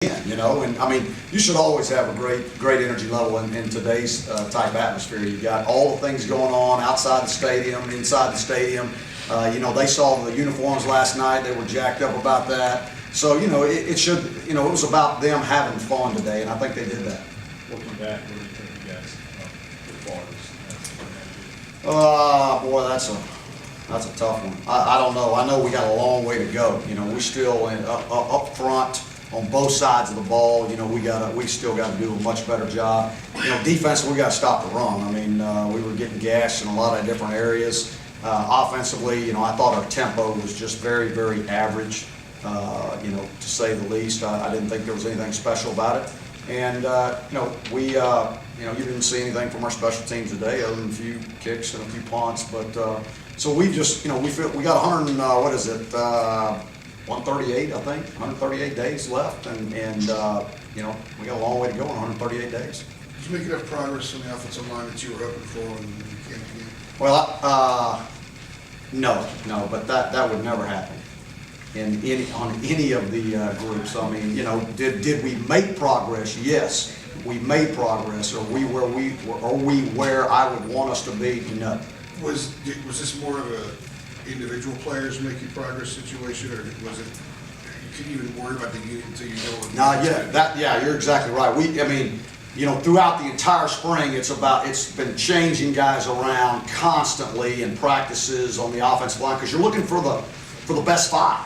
again, you know. And I mean, you should always have a great energy level in today's type atmosphere. You got all the things going on outside the stadium, inside the stadium. You know, they saw the uniforms last night. They were jacked up about that. So, you know, it should, you know, it was about them having fun today, and I think they did that. Looking back, what do you think you guys football? Boy, that's a tough one. I don't know. I know we got a long way to go. You know, we still up front on both sides of the ball. You know, we still got to do a much better job. You know, defensively, we got to stop the run. I mean, we were getting gashed in a lot of different areas. Offensively, you know, I thought our tempo was just very, very average. You know, to say the least. I didn't think there was anything special about it. And you know, you know, you didn't see anything from our special teams today, other than a few kicks and a few punts. But so we just, you know, we got 100. What is it? 138, I think. 138 days left, and you know, we got a long way to go in 138 days. Did you make enough progress on the offensive line that you were hoping for in the camp game? Well, no, but that would never happen on any of the groups. I mean, you know, did we make progress? Yes, we made progress. Are we where I would want us to be? No. Was this more of a individual players making progress situation, or was it? You couldn't even worry about the unit until you know. Yeah, you're exactly right. I mean, you know, throughout the entire spring, it's been changing guys around constantly in practices on the offensive line, because you're looking for the best five.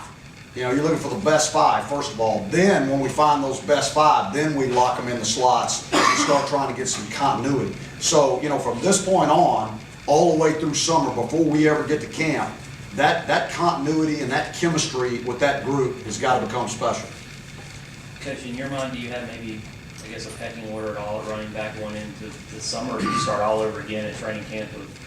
You know, you're looking for the best five, first of all. Then, when we find those best five, then we lock them in the slots and start trying to get some continuity. So, you know, from this point on, all the way through summer, before we ever get to camp, that continuity and that chemistry with that group has got to become special. Coach, in your mind, do you have maybe, I guess, a pecking order at all at running back going into the summer, or do you start all over again at training camp with,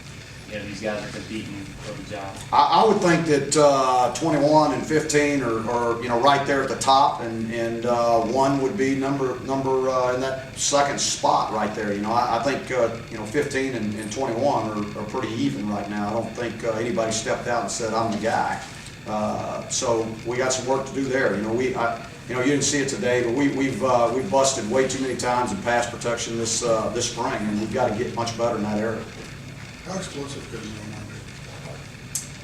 you know, these guys are competing for the job? I would think that 21 and 15 are you know, right there at the top, and one would be number in that second spot right there. You know, I think you know, 15 and 21 are pretty even right now. I don't think anybody stepped out and said I'm the guy. So we got some work to do there. You know, you know, you didn't see it today, but we've busted way too many times in pass protection this spring, and we've got to get much better in that area. How explosive could he be?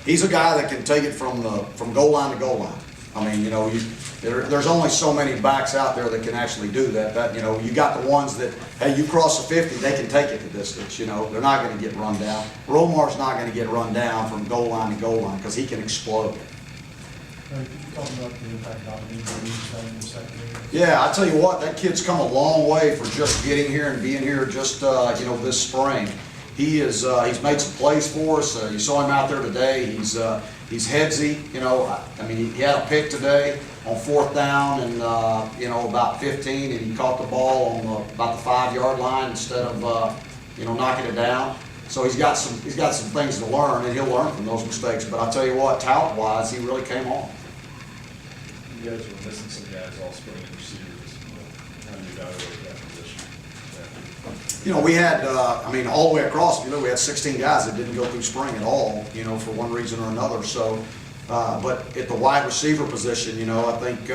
He's a guy that can take it from goal line to goal line. I mean, you know, there's only so many backs out there that can actually do that. You know, you got the ones that, hey, you cross the 50, they can take it the distance. You know, they're not going to get run down. Romar's not going to get run down from goal line to goal line because he can explode. Can you talk about the impact on the in the secondary? Yeah, I tell you what, that kid's come a long way for just getting here and being here just you know, this spring. He's made some plays for us. You saw him out there today. He's headsy. You know, I mean, he had a pick today on 4th down and you know, about 15, and he caught the ball on about the 5-yard line instead of you know, knocking it down. So he's got some things to learn, and he'll learn from those mistakes. But I'll tell you what, talent-wise, he really came on. You guys were missing some guys all spring in receivers. How do you evaluate that position? You know, we had, I mean, all the way across, you know, we had 16 guys that didn't go through spring at all, you know, for one reason or another. So, but at the wide receiver position, you know, I think,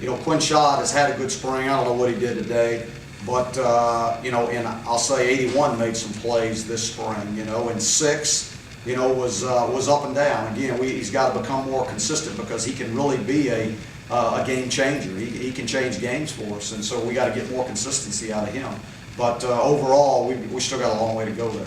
you know, Quinn Schott has had a good spring. I don't know what he did today, but, you know, and I'll say 81 made some plays this spring, you know, and 6, you know, was up and down. Again, he's got to become more consistent because he can really be a game changer. He can change games for us, and so we got to get more consistency out of him. But overall, we still got a long way to go there.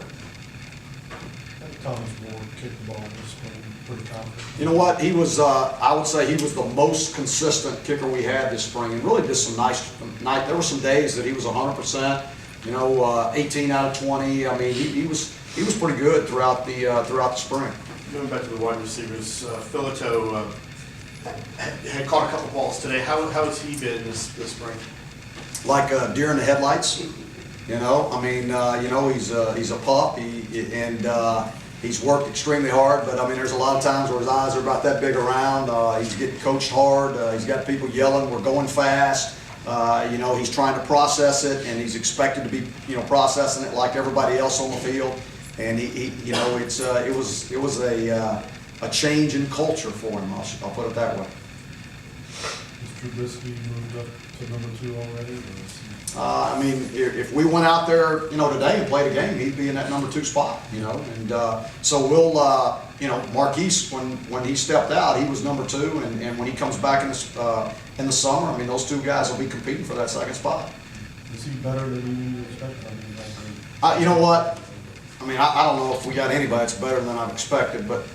Thomas Moore kicked the ball this spring pretty confident. You know what? He was, I would say he was the most consistent kicker we had this spring, and really did some nice. There were some days that he was 100%. You know, 18 out of 20. I mean, he was pretty good throughout the spring. Going back to the wide receivers, Philato had caught a couple balls today. How has he been this spring? Like deer in the headlights. You know, I mean, you know, he's a pup, he's worked extremely hard. But I mean, there's a lot of times where his eyes are about that big around. He's getting coached hard. He's got people yelling, "We're going fast." You know, he's trying to process it, and he's expected to be, you know, processing it like everybody else on the field. And he you know, it was a change in culture for him. I'll put it that way. Mr. Trubisky moved up to number 2 already, or is he? I mean, if we went out there, you know, today and played a game, he'd be in that number 2 spot, you know, and so we'll, you know, Marquise, when he stepped out, he was number 2, and when he comes back in the summer, I mean, those 2 guys will be competing for that 2nd spot. Is he better than you expected? I mean, like, You know what? I mean, I don't know if we got anybody that's better than I've expected, but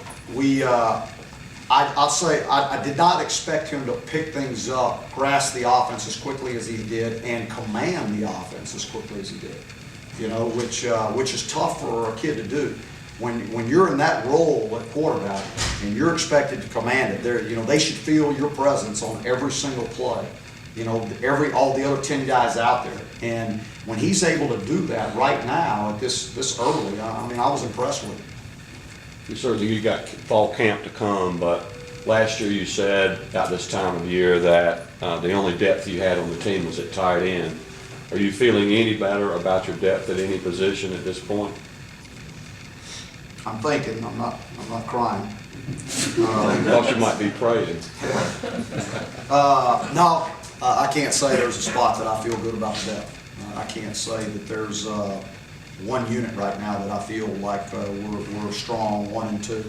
I'll say I did not expect him to pick things up, grasp the offense as quickly as he did, and command the offense as quickly as he did. You know, which is tough for a kid to do. When you're in that role at quarterback and you're expected to command it, you know, they should feel your presence on every single play. You know, all the other 10 guys out there, and when he's able to do that right now at this early, I mean, I was impressed with him. You certainly, you got fall camp to come, but last year you said at this time of year that the only depth you had on the team was at tight end. Are you feeling any better about your depth at any position at this point? I'm thinking, I'm not crying. I thought you might be praying. No, I can't say there's a spot that I feel good about the depth. I can't say that there's one unit right now that I feel like we're strong 1 and 2.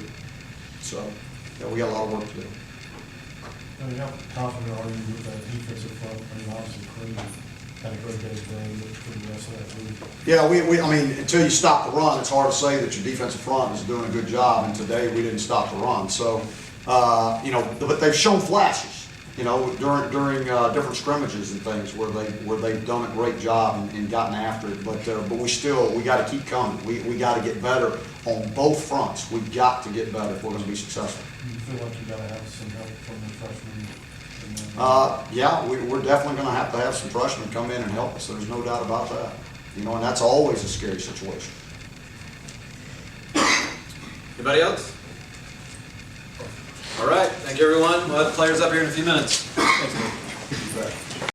So, yeah, we got a lot of work to do. I mean, how confident are you with that defensive front? I mean, obviously, Creighton had a great day's game for the rest of that week. Yeah, I mean, until you stop the run, it's hard to say that your defensive front is doing a good job, and today we didn't stop the run. So, you know, but they've shown flashes, you know, during different scrimmages and things where they've done a great job and gotten after it. But we got to keep coming. We got to get better on both fronts. We've got to get better if we're going to be successful. Do you feel like you gotta have some help from the freshmen? Yeah, we're definitely going to have some freshmen come in and help us. There's no doubt about that. You know, and that's always a scary situation. Anybody else? All right, thank you, everyone. We'll have the players up here in a few minutes. Thanks, man.